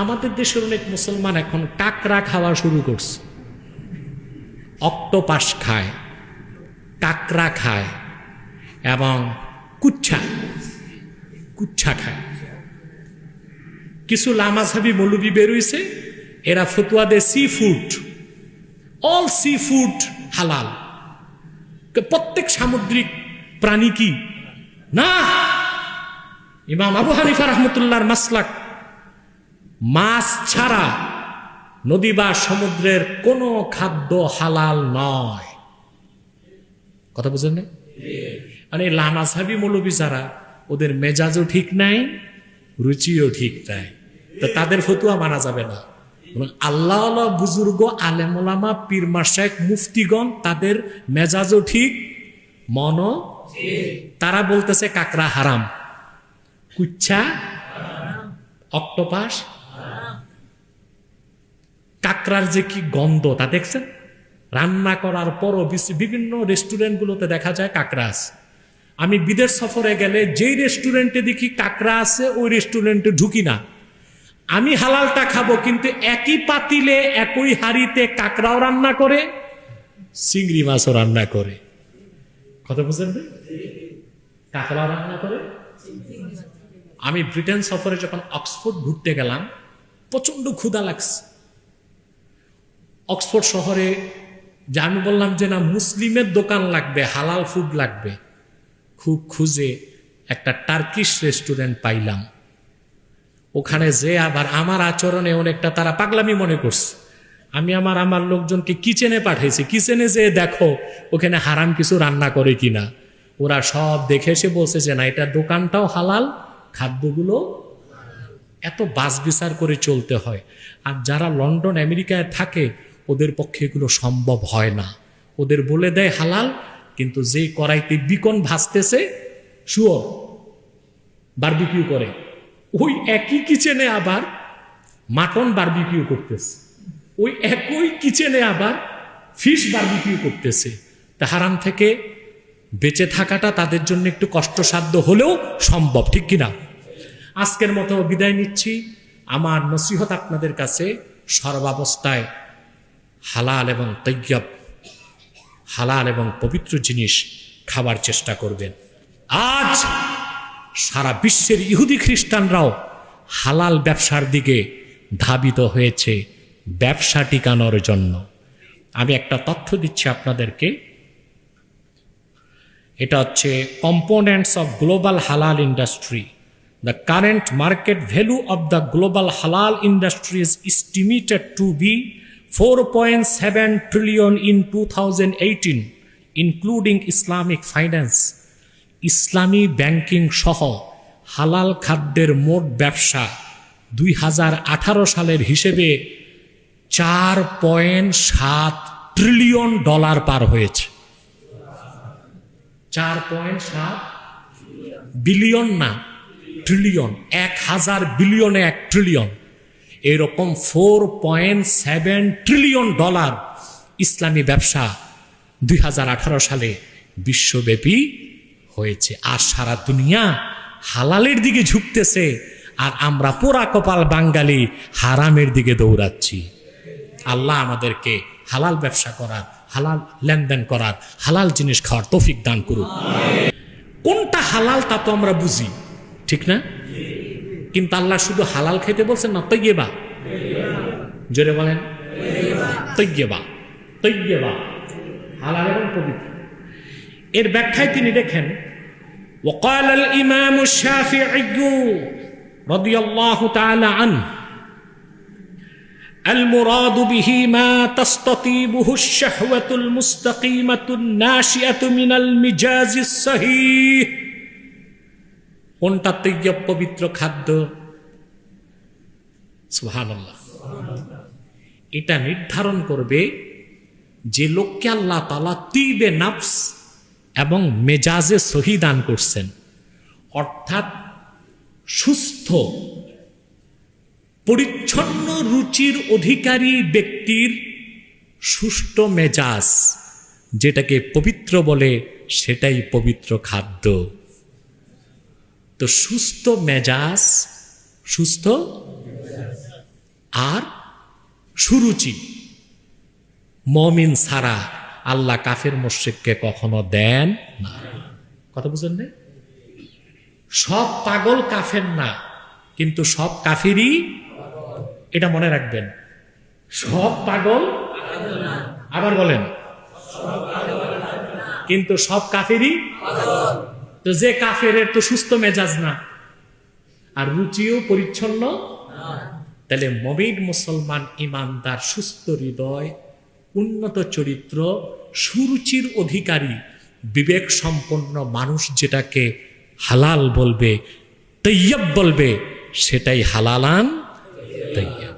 আমাদের দেশের অনেক মুসলমান এখন কাকড়া খাওয়া শুরু করছে, অক্টোপাস খায়, কাকড়া খায় এবং কুচ্ছা খায়। কিছু লামাঝাবি মৌলবি বেরোইছে, এরা ফতুয়া দেয় sea food, all sea food হালাল। প্রত্যেক সামুদ্রিক প্রাণী কি না? ইমাম আবু হানিফা রাহমাতুল্লাহর মাসলাক, মাছ ছাড়া নদী বা সমুদ্রের কোনো খাদ্য হালাল নয়। কথা বুঝেন না? মানে লামাঝাবি মৌলবি যারা, ওদের মেজাজও ঠিক নাই, রুচিও ঠিক নাই, তো তাদের ফতুয়া মানা যাবে না। আল্লাহ বুজুর্গ আলেম ওলামা পীর মাশায়েখ মুফতিগণ, তাদের মেজাজও ঠিক, মনও, তারা বলতেছে কাকড়া হারাম, কুচ্ছা, অক্টোপাস। কাকড়ার যে কি গন্ধ তা দেখছেন? রান্না করার পরও বিভিন্ন রেস্টুরেন্টগুলোতে দেখা যায় কাকড়া আছে। আমি বিদেশ সফরে গেলে যেই রেস্টুরেন্টে দেখি কাকড়া আছে, ওই রেস্টুরেন্টে ঢুকি না। আমি হালালটা খাবো, কিন্তু একই পাতিলে একই হাঁড়িতে কাকড়াও রান্না করে, চিংড়ি মাছও রান্না করে। কথা বুঝলেন? কাকড়াও রান্না করে। আমি ব্রিটেন সফরে যখন অক্সফোর্ড ঘুরতে গেলাম, প্রচন্ড ক্ষুধা লাগছে। অক্সফোর্ড শহরে যে আমি বললাম যে না, মুসলিমের দোকান লাগবে, হালাল ফুড লাগবে, খুব খুঁজে একটা টার্কিশ রেস্টুরেন্ট পাইলাম। ওখানে যে আবার আমার আচরণে অনেকটা তারা পাগলামি মনে করছে। আমি আমার লোকজনকে কিচেনে পাঠিয়েছি, কিচেনে যে দেখো ওখানে হারাম কিছু রান্না করে কিনা। ওরা সব দেখে এসে বলছে যে না, এটা দোকানটাও হালাল, খাদ্যগুলো। এত বাস বিচার করে চলতে হয়। আর যারা লন্ডন আমেরিকায় থাকে, ওদের পক্ষে এগুলো সম্ভব হয় না। ওদের বলে দেয় হালাল, কিন্তু যে কড়াইতে বিকন ভাজতেছে, শুয়োর বারবিকিউ করে, ওই একই কিচেনে আবার মাটন বারবিকিউ করতেছে, ওই একই কিচেনে আবার ফিশ বারবিকিউ করতেছে। তা হারাম থেকে বেঁচে থাকাটা তাদের জন্য একটু কষ্টসাধ্য হলেও সম্ভব, ঠিক কিনা? আজকের মতো বিদায় নিচ্ছি। আমার নসিহত আপনাদের কাছে, সর্বাবস্থায় হালাল এবং তৈয়ব, হালাল এবং পবিত্র জিনিস খাবার চেষ্টা করবেন। আজ সারা বিশ্বের ইহুদি খ্রিস্টানরাও হালাল ব্যবসার দিকে ধাবিত হয়েছে ব্যবসা টিকানোর জন্য। আমি একটা তথ্য দিচ্ছি আপনাদেরকে, এটা হচ্ছে কম্পোনেন্টস অফ গ্লোবাল হালাল industry. The current market value of the global halal industry is estimated to be 4.7 trillion in 2018, including Islamic finance. Islami banking সহ হালাল খাদ্যের মোট ব্যবসা 2018 সালের হিসেবে $4.7 ট্রিলিয়ন পার হয়েছে। 4.7 বিলিয়ন না, ট্রিলিয়ন। 1000 বিলিয়নে 1 ট্রিলিয়ন, এরকম $4.7 ট্রিলিয়ন ইসলামী ব্যবসা 2018 সালে বিশ্বব্যাপী হয়েছে। আর সারা দুনিয়া হালালের দিকে ঝুঁকতেছে, আর আমরা পোড়া কপাল বাঙালি হারামের দিকে দৌড়াচ্ছি। আল্লাহ আমাদেরকে হালাল ব্যবসা করার, হালাল লেনদেন করার, হালাল জিনিস খাওয়ার তৌফিক দান করুক। কোনটা হালাল তা তো আমরা বুঝি, ঠিক না? কিন্তু আল্লাহ শুধু হালাল খেতে বলছেন না, তৈয়বা। জোরে বলেন, তৈয়বা, তৈয়বা, হালাল এবং পবিত্র। এর ব্যাখ্যায় তিনি দেখেন, وقال الإمام الشافعي رضي الله تعالى عنه المراد به ما تستطيبه الشهوة المستقيمة الناشئة من المجاز الصحيح। কোনটা তৈয়ব পবিত্র খাদ্য? সুবহানাল্লাহ। এটা নির্ধারণ করবে যে লোককে আল্লাহ তাআলা তিবে নাফস এবং মেজাজে সহি দান করছেন, অর্থাৎ সুস্থ পরিচ্ছন্ন রুচির অধিকারী ব্যক্তির সুষ্ঠু মেজাজ, যেটাকে পবিত্র বলে, সেটাই পবিত্র খাদ্য। তো সুস্থ মেজাজ, সুস্থ আর সুরুচি। মমিন ছাড়া আল্লাহ কাফের মুশরিককে কখনো দেন না। কথা বুঝেন না? সব পাগল কাফের না, কিন্তু সব কাফিরই, এটা মনে রাখবেন, সব পাগল, আবার বলেন, কিন্তু সব কাফেরই। তো যে কাফের তো সুস্থ মেজাজ না, আর রুচিও পরিচ্ছন্ন, তাহলে মুমিন মুসলমান ইমানদার সুস্থ হৃদয়, উন্নত চরিত্র, সুরুচির অধিকারী, বিবেক সম্পন্ন মানুষ যেটাকে হালাল বলবে, তৈয়ব বলবে, সেটাই হালালান তৈয়ব।